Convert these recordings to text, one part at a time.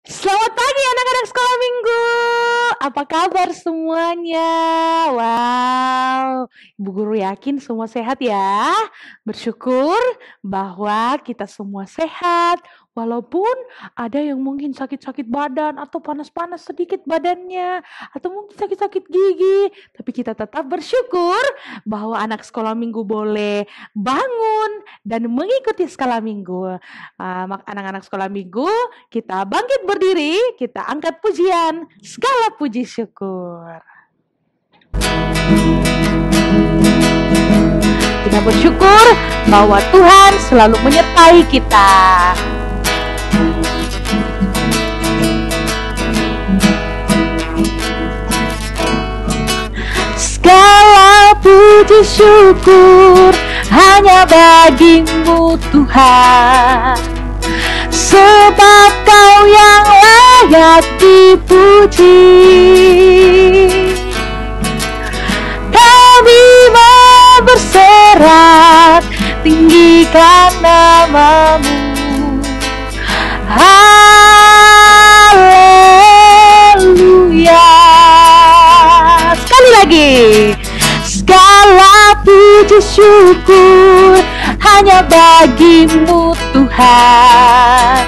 Selamat pagi anak-anak sekolah minggu. Apa kabar semuanya? Wow, Ibu Guru yakin semua sehat ya. Bersyukur bahwa kita semua sehat. Walaupun ada yang mungkin sakit-sakit badan atau panas-panas sedikit badannya. Atau mungkin sakit-sakit gigi. Tapi kita tetap bersyukur bahwa anak sekolah minggu boleh bangun dan mengikuti sekolah minggu. Anak-anak sekolah minggu, kita bangkit berdiri, kita angkat pujian, segala puji syukur. Kita bersyukur bahwa Tuhan selalu menyertai kita. Segala puji syukur hanya bagimu Tuhan, sebab Kau yang layak dipuji. Kami mau berserak, tinggikan nama-Mu. Haleluya. Sekali lagi. Segala puji syukur hanya bagimu Tuhan,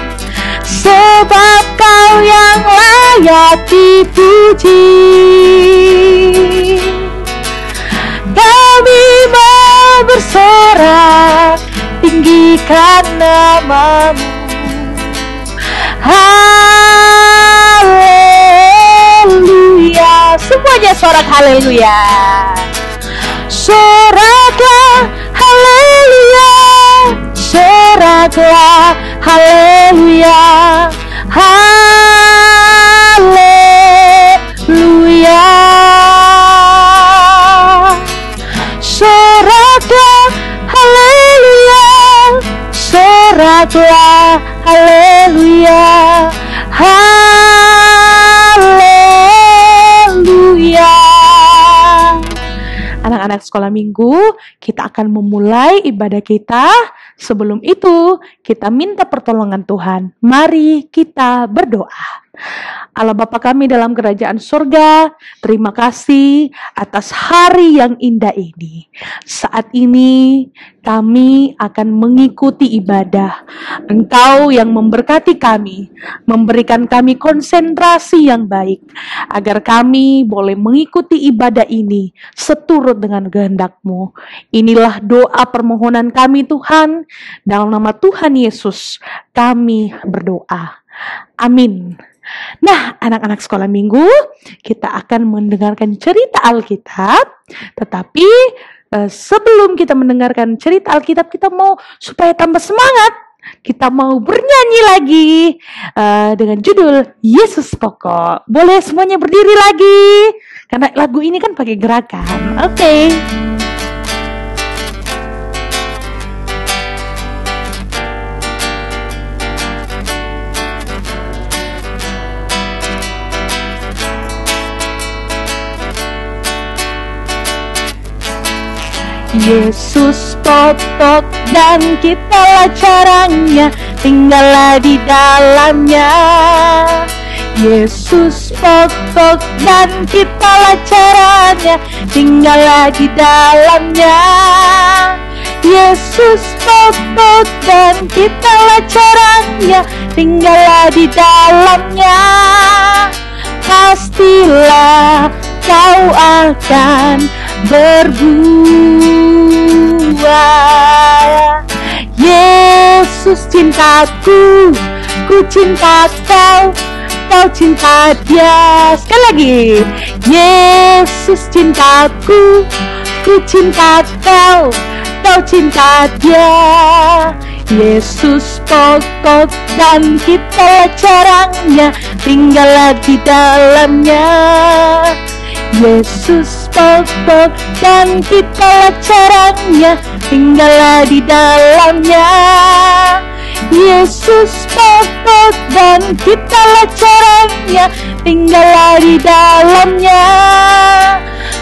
sebab Kau yang layak dipuji. Kami mau bersorak, tinggikan nama-Mu. Haleluya. Semuanya sorak haleluya. Soraklah haleluya, soraklah haleluya, haleluya. Soraklah haleluya, soraklah haleluya, haleluya. Anak-anak sekolah minggu, kita akan memulai ibadah kita. Sebelum itu, kita minta pertolongan Tuhan. Mari kita berdoa. Allah Bapa kami dalam kerajaan surga, terima kasih atas hari yang indah ini. Saat ini kami akan mengikuti ibadah. Engkau yang memberkati kami, memberikan kami konsentrasi yang baik, agar kami boleh mengikuti ibadah ini seturut dengan kehendak-Mu. Inilah doa permohonan kami Tuhan, dalam nama Tuhan Yesus kami berdoa. Amin. Nah, anak-anak sekolah minggu, kita akan mendengarkan cerita Alkitab. Tetapi sebelum kita mendengarkan cerita Alkitab, kita mau supaya tambah semangat, kita mau bernyanyi lagi dengan judul Yesus Pokok. Boleh semuanya berdiri lagi? Karena lagu ini kan pakai gerakan. Oke. Yesus pokok dan kitalah caranya, tinggallah di dalamnya. Yesus pokok dan kitalah caranya, tinggallah di dalamnya. Yesus pokok dan kitalah caranya, tinggallah di dalamnya. Pastilah kau akan berbuah. Yesus cintaku, ku cinta kau, kau cinta Dia. Sekali lagi. Yesus cintaku, ku cinta kau, kau cinta Dia. Yesus pokok dan kitalah caranya, tinggallah di dalamnya. Yesus pokok dan kitalah caranya, tinggallah di dalamnya. Yesus pokok dan kitalah caranya, tinggallah di dalamnya.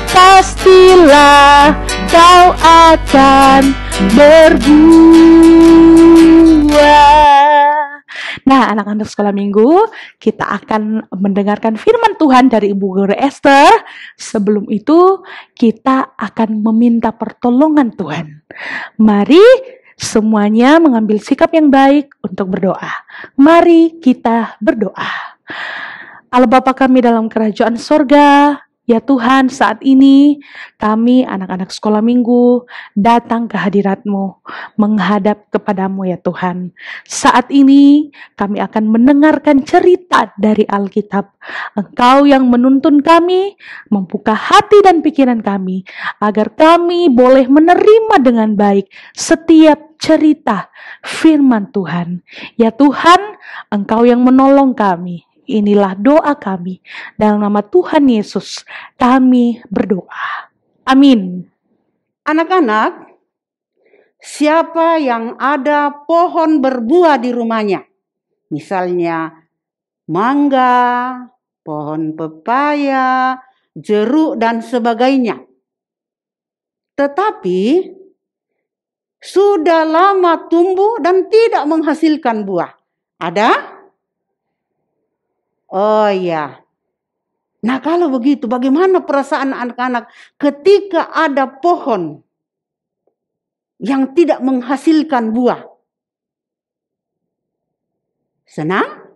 Pastilah kau akan berbuah. Nah, anak-anak sekolah minggu, kita akan mendengarkan firman Tuhan dari Ibu Guru Esther. Sebelum itu, kita akan meminta pertolongan Tuhan. Mari semuanya mengambil sikap yang baik untuk berdoa. Mari kita berdoa. Allah Bapa kami dalam kerajaan sorga, ya Tuhan, saat ini kami anak-anak sekolah minggu datang ke hadirat-Mu, menghadap kepadamu ya Tuhan. Saat ini kami akan mendengarkan cerita dari Alkitab. Engkau yang menuntun kami, membuka hati dan pikiran kami, agar kami boleh menerima dengan baik setiap cerita firman Tuhan. Ya Tuhan, Engkau yang menolong kami. Inilah doa kami. Dalam nama Tuhan Yesus, kami berdoa. Amin. Anak-anak, siapa yang ada pohon berbuah di rumahnya? Misalnya mangga, pohon pepaya, jeruk, dan sebagainya. Tetapi sudah lama tumbuh dan tidak menghasilkan buah. Ada? Oh ya. Nah, kalau begitu bagaimana perasaan anak-anak ketika ada pohon yang tidak menghasilkan buah? Senang?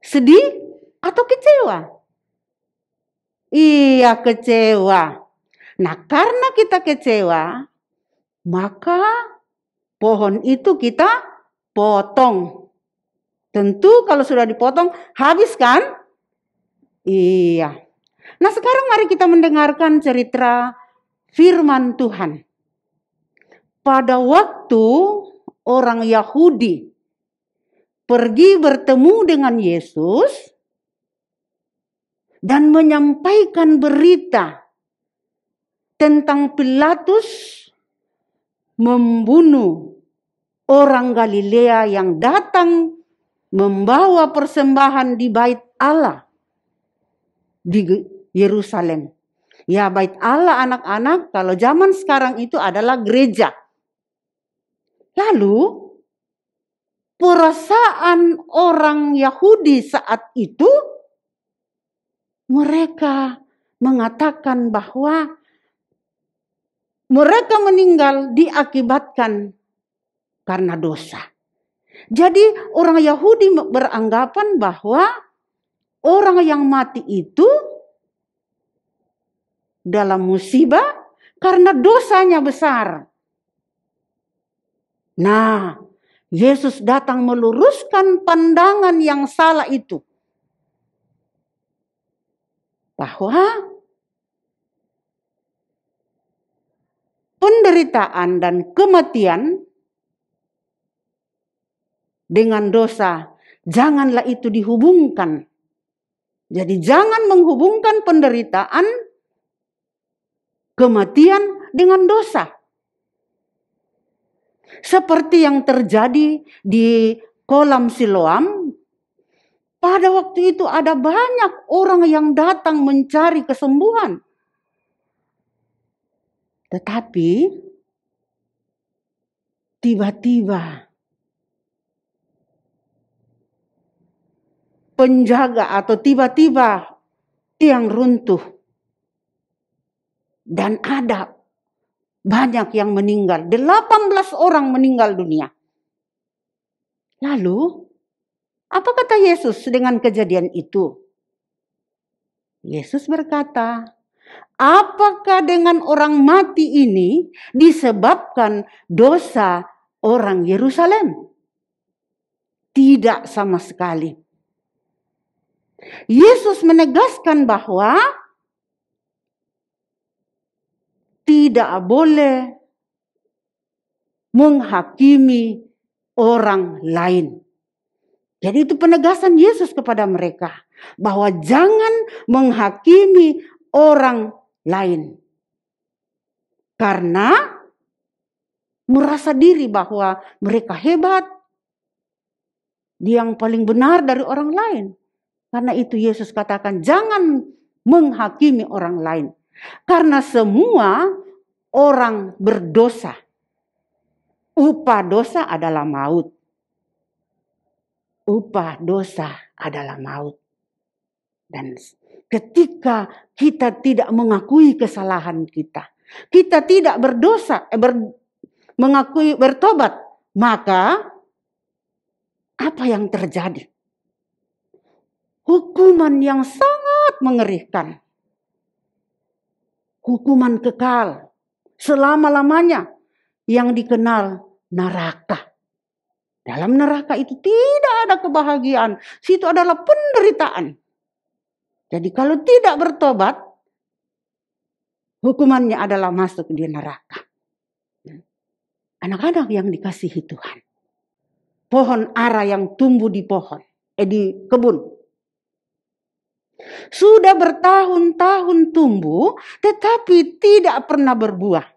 Sedih? Atau kecewa? Iya, kecewa. Nah, karena kita kecewa, maka pohon itu kita potong. Tentu kalau sudah dipotong, habis kan? Iya. Nah, sekarang mari kita mendengarkan cerita firman Tuhan. Pada waktu orang Yahudi pergi bertemu dengan Yesus dan menyampaikan berita tentang Pilatus membunuh orang Galilea yang datang membawa persembahan di bait Allah di Yerusalem. Ya, bait Allah anak-anak kalau zaman sekarang itu adalah gereja. Lalu perasaan orang Yahudi saat itu, mereka mengatakan bahwa mereka meninggal diakibatkan karena dosa. Jadi orang Yahudi beranggapan bahwa orang yang mati itu dalam musibah karena dosanya besar. Nah, Yesus datang meluruskan pandangan yang salah itu. Bahwa penderitaan dan kematian dengan dosa, janganlah itu dihubungkan. Jadi jangan menghubungkan penderitaan, kematian dengan dosa. Seperti yang terjadi di kolam Siloam, pada waktu itu ada banyak orang yang datang mencari kesembuhan. Tetapi tiba-tiba penjaga atau tiba-tiba tiang runtuh. Dan ada banyak yang meninggal. 18 orang meninggal dunia. Lalu, apa kata Yesus dengan kejadian itu? Yesus berkata, apakah dengan orang mati ini disebabkan dosa orang Yerusalem? Tidak sama sekali. Yesus menegaskan bahwa tidak boleh menghakimi orang lain. Jadi itu penegasan Yesus kepada mereka. Bahwa jangan menghakimi orang lain. Karena merasa diri bahwa mereka hebat. Dia yang paling benar dari orang lain. Karena itu Yesus katakan jangan menghakimi orang lain. Karena semua orang berdosa. Upah dosa adalah maut. upah dosa adalah maut. Dan ketika kita tidak mengakui kesalahan kita tidak berdosa, mengakui bertobat, maka apa yang terjadi? Hukuman yang sangat mengerikan. Hukuman kekal selama-lamanya yang dikenal neraka. Dalam neraka itu tidak ada kebahagiaan. Situ adalah penderitaan. Jadi kalau tidak bertobat, hukumannya adalah masuk di neraka. Anak-anak yang dikasihi Tuhan. Pohon ara yang tumbuh di kebun. Sudah bertahun-tahun tumbuh, tetapi tidak pernah berbuah.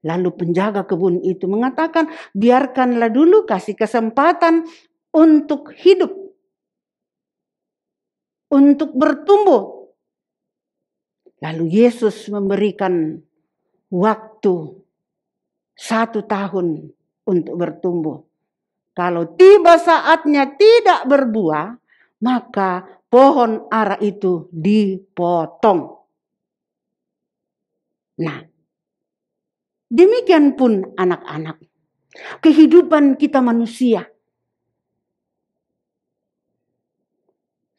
Lalu penjaga kebun itu mengatakan, biarkanlah dulu, kasih kesempatan untuk hidup. Untuk bertumbuh. Lalu Yesus memberikan waktu 1 tahun untuk bertumbuh. Kalau tiba saatnya tidak berbuah, maka pohon ara itu dipotong. Nah, demikian pun anak-anak. Kehidupan kita manusia.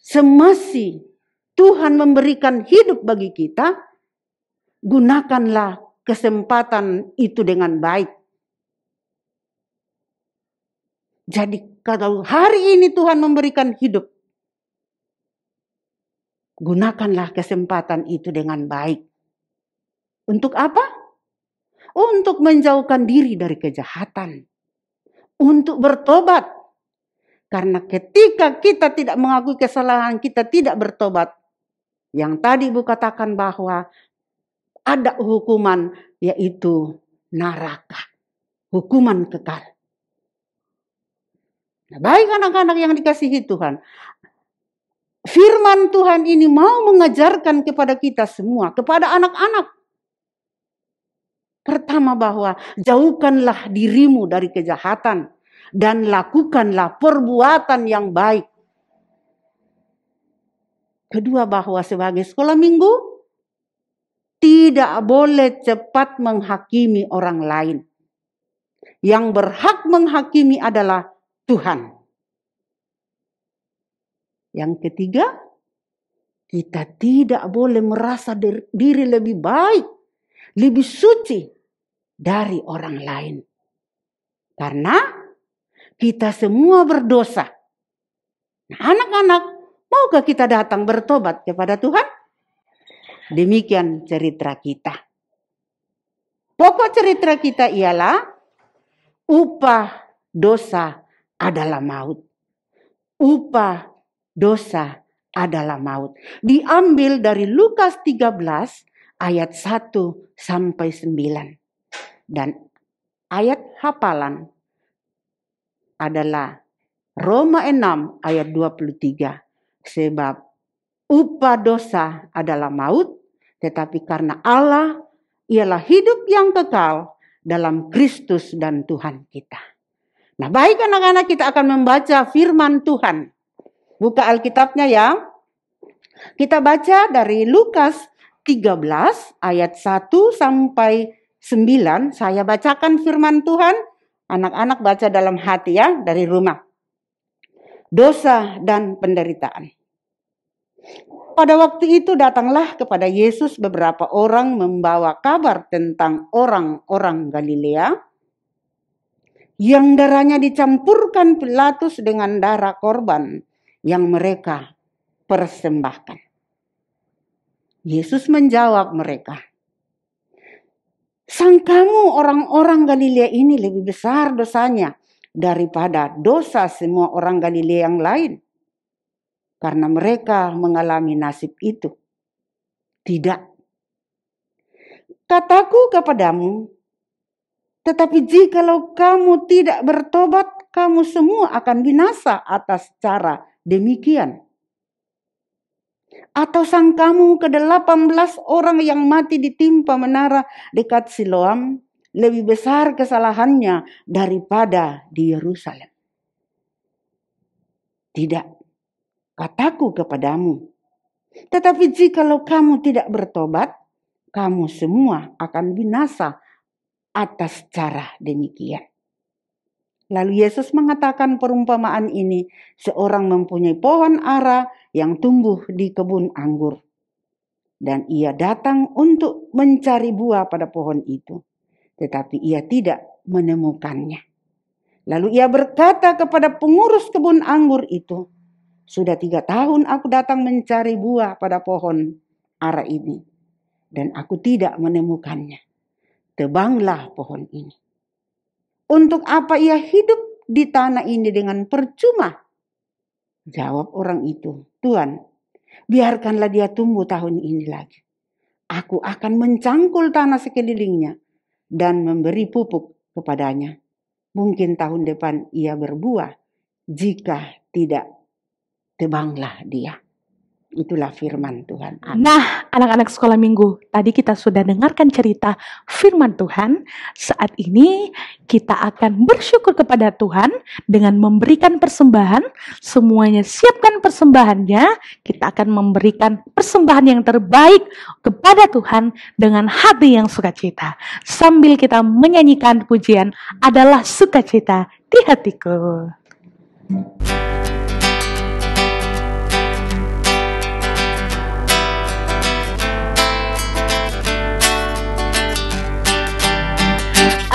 Semasi Tuhan memberikan hidup bagi kita, gunakanlah kesempatan itu dengan baik. Jadi kalau hari ini Tuhan memberikan hidup, gunakanlah kesempatan itu dengan baik. Untuk apa? Untuk menjauhkan diri dari kejahatan. Untuk bertobat. Karena ketika kita tidak mengakui kesalahan, kita tidak bertobat. Yang tadi Ibu katakan bahwa ada hukuman, yaitu neraka. Hukuman kekal. Nah, baik anak-anak yang dikasihi Tuhan. Firman Tuhan ini mau mengajarkan kepada kita semua, kepada anak-anak. Pertama bahwa jauhkanlah dirimu dari kejahatan dan lakukanlah perbuatan yang baik. Kedua bahwa sebagai sekolah minggu tidak boleh cepat menghakimi orang lain. Yang berhak menghakimi adalah Tuhan. Yang ketiga, kita tidak boleh merasa diri lebih baik, lebih suci dari orang lain. Karena kita semua berdosa. Nah, anak-anak, maukah kita datang bertobat kepada Tuhan? Demikian cerita kita. Pokok cerita kita ialah upah dosa adalah maut. Upah dosa adalah maut. Diambil dari Lukas 13 ayat 1 sampai 9. Dan ayat hafalan adalah Roma 6 ayat 23. Sebab upah dosa adalah maut, tetapi karena Allah ialah hidup yang kekal dalam Kristus dan Tuhan kita. Nah, baik anak-anak, kita akan membaca firman Tuhan. Buka Alkitabnya ya. Kita baca dari Lukas 13 ayat 1 sampai 9. Saya bacakan firman Tuhan. Anak-anak baca dalam hati ya, dari rumah. Dosa dan penderitaan. Pada waktu itu datanglah kepada Yesus beberapa orang membawa kabar tentang orang-orang Galilea yang darahnya dicampurkan Pilatus dengan darah korban yang mereka persembahkan. Yesus menjawab mereka, "Sangkamu orang-orang Galilea ini lebih besar dosanya daripada dosa semua orang Galilea yang lain? Karena mereka mengalami nasib itu. Tidak. Kataku kepadamu, tetapi jikalau kamu tidak bertobat, kamu semua akan binasa atas cara demikian. Atau sangkamu ke-18 orang yang mati ditimpa menara dekat Siloam lebih besar kesalahannya daripada di Yerusalem? Tidak, kataku kepadamu. Tetapi jikalau kamu tidak bertobat, kamu semua akan binasa atas cara demikian. Lalu Yesus mengatakan perumpamaan ini, seorang mempunyai pohon ara yang tumbuh di kebun anggur. Dan ia datang untuk mencari buah pada pohon itu. Tetapi ia tidak menemukannya. Lalu ia berkata kepada pengurus kebun anggur itu, sudah 3 tahun aku datang mencari buah pada pohon ara ini. Dan aku tidak menemukannya. Tebanglah pohon ini. Untuk apa ia hidup di tanah ini dengan percuma? Jawab orang itu, Tuhan, biarkanlah dia tumbuh tahun ini lagi. Aku akan mencangkul tanah sekelilingnya dan memberi pupuk kepadanya. Mungkin tahun depan ia berbuah. Jika tidak, tebanglah dia. Itulah firman Tuhan. Nah, anak-anak sekolah minggu, tadi kita sudah dengarkan cerita firman Tuhan. Saat ini kita akan bersyukur kepada Tuhan dengan memberikan persembahan. Semuanya siapkan persembahannya. Kita akan memberikan persembahan yang terbaik kepada Tuhan dengan hati yang sukacita. Sambil kita menyanyikan pujian adalah sukacita di hatiku.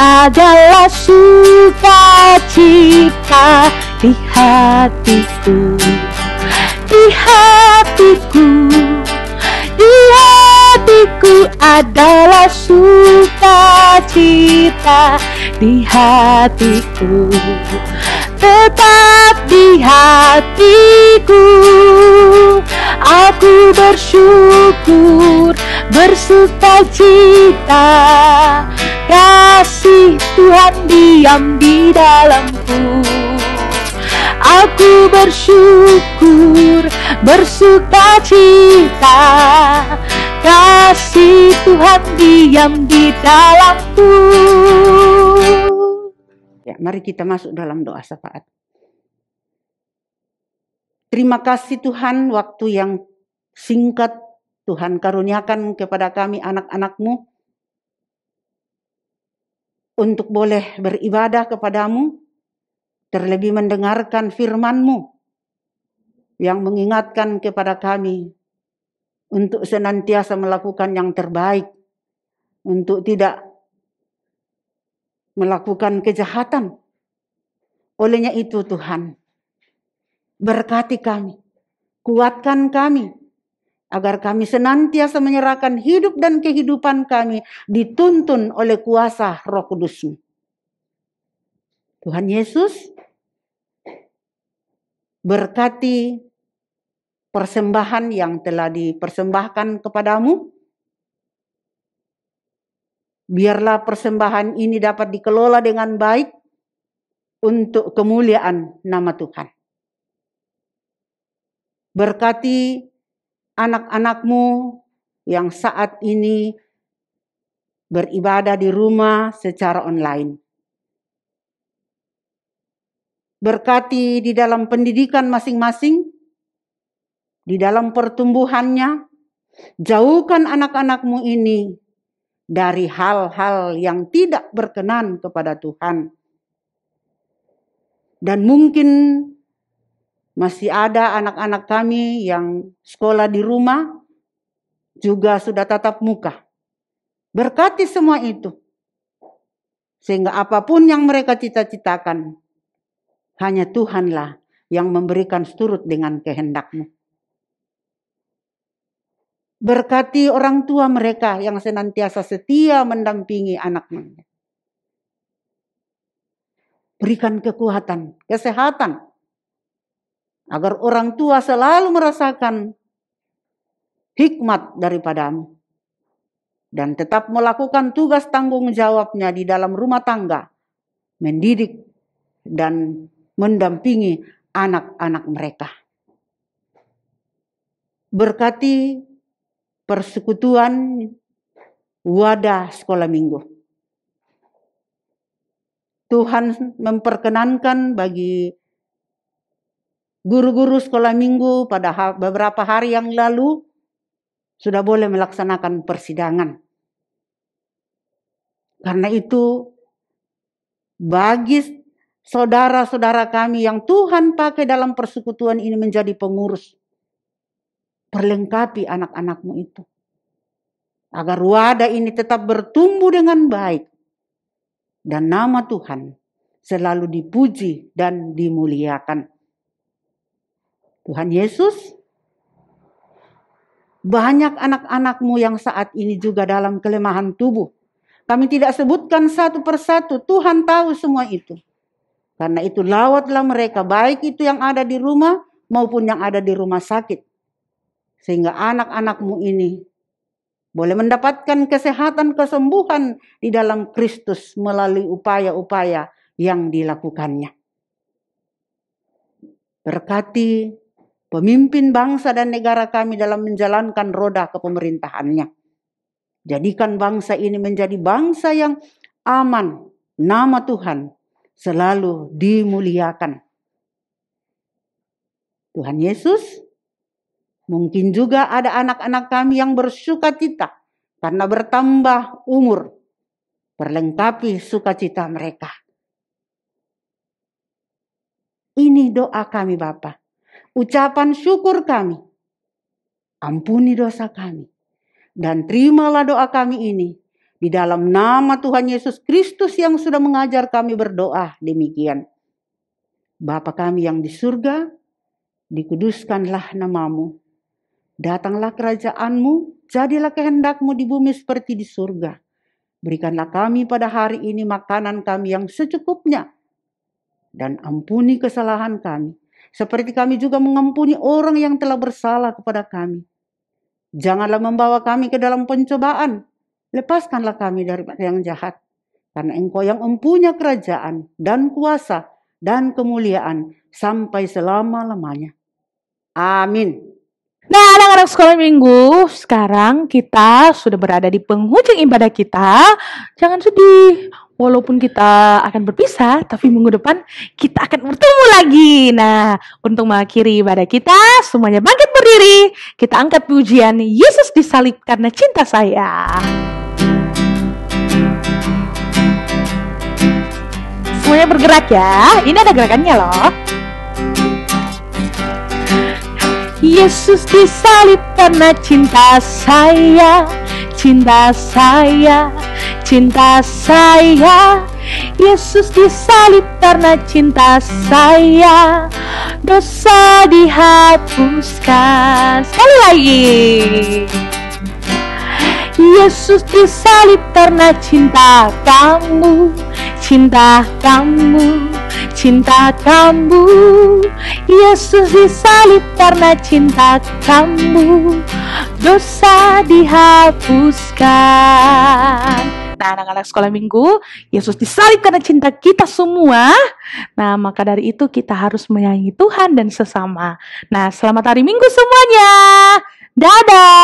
Adalah sukacita di hatiku, di hatiku, di hatiku adalah sukacita di hatiku, tetap di hatiku. Aku bersyukur, bersukacita. Kasih Tuhan diam di dalamku. Aku bersyukur, bersukacita. Kasih Tuhan diam di dalamku. Ya, mari kita masuk dalam doa syafaat. Terima kasih Tuhan, waktu yang singkat Tuhan karuniakan kepada kami anak-anak-Mu untuk boleh beribadah kepadamu, terlebih mendengarkan firman-Mu yang mengingatkan kepada kami untuk senantiasa melakukan yang terbaik, untuk tidak melakukan kejahatan. Olehnya itu Tuhan, berkati kami, kuatkan kami, agar kami senantiasa menyerahkan hidup dan kehidupan kami dituntun oleh kuasa Roh Kudus-Mu. Tuhan Yesus, berkati persembahan yang telah dipersembahkan kepadamu. Biarlah persembahan ini dapat dikelola dengan baik untuk kemuliaan nama Tuhan. Berkati anak-anak-Mu yang saat ini beribadah di rumah secara online. Berkati di dalam pendidikan masing-masing, di dalam pertumbuhannya. Jauhkan anak-anak-Mu ini dari hal-hal yang tidak berkenan kepada Tuhan. Dan mungkin masih ada anak-anak kami yang sekolah di rumah, juga sudah tatap muka. Berkati semua itu. Sehingga apapun yang mereka cita-citakan, hanya Tuhanlah yang memberikan seturut dengan kehendak-Mu. Berkati orang tua mereka yang senantiasa setia mendampingi anak-anaknya. Berikan kekuatan, kesehatan, agar orang tua selalu merasakan hikmat daripada-Mu. Dan tetap melakukan tugas tanggung jawabnya di dalam rumah tangga. Mendidik dan mendampingi anak-anak mereka. Berkati persekutuan wadah sekolah minggu. Tuhan memperkenankan bagi Guru-guru sekolah minggu pada beberapa hari yang lalu sudah boleh melaksanakan persidangan. Karena itu, bagi saudara-saudara kami yang Tuhan pakai dalam persekutuan ini menjadi pengurus, perlengkapi anak-anakmu itu, agar wadah ini tetap bertumbuh dengan baik, dan nama Tuhan selalu dipuji dan dimuliakan. Tuhan Yesus, banyak anak-anakmu yang saat ini juga dalam kelemahan tubuh. Kami tidak sebutkan satu persatu, Tuhan tahu semua itu. Karena itu lawatlah mereka, baik itu yang ada di rumah maupun yang ada di rumah sakit. Sehingga anak-anakmu ini boleh mendapatkan kesehatan, kesembuhan di dalam Kristus melalui upaya-upaya yang dilakukannya. Berkati pemimpin bangsa dan negara kami dalam menjalankan roda kepemerintahannya. Jadikan bangsa ini menjadi bangsa yang aman. Nama Tuhan selalu dimuliakan. Tuhan Yesus, mungkin juga ada anak-anak kami yang bersukacita karena bertambah umur. Perlengkapi sukacita mereka. Ini doa kami Bapa. Ucapan syukur kami. Ampuni dosa kami. Dan terimalah doa kami ini di dalam nama Tuhan Yesus Kristus yang sudah mengajar kami berdoa demikian. Bapa kami yang di surga, dikuduskanlah namamu. Datanglah kerajaanmu, jadilah kehendakmu di bumi seperti di surga. Berikanlah kami pada hari ini makanan kami yang secukupnya. Dan ampuni kesalahan kami, seperti kami juga mengampuni orang yang telah bersalah kepada kami. Janganlah membawa kami ke dalam pencobaan. Lepaskanlah kami dari yang jahat. Karena Engkau yang mempunyai kerajaan dan kuasa dan kemuliaan sampai selama-lamanya. Amin. Nah, anak-anak sekolah minggu, sekarang kita sudah berada di penghujung ibadah kita. Jangan sedih. Walaupun kita akan berpisah, tapi minggu depan kita akan bertemu lagi. Nah, untuk mengakhiri ibadah kita, semuanya bangkit berdiri. Kita angkat pujian Yesus disalib karena cinta saya. Semuanya bergerak ya. Ini ada gerakannya loh. Yesus disalib karena cinta saya. Cinta saya, cinta saya. Yesus disalib karena cinta saya. Dosa dihapuskan. Sekali lagi. Yesus disalib karena cinta kamu. Cinta kamu, cinta kamu. Yesus disalib karena cinta kamu. Dosa dihapuskan. Nah, anak-anak sekolah minggu, Yesus disalib karena cinta kita semua. Nah, maka dari itu kita harus menyayangi Tuhan dan sesama. Nah, selamat hari Minggu semuanya. Dadah.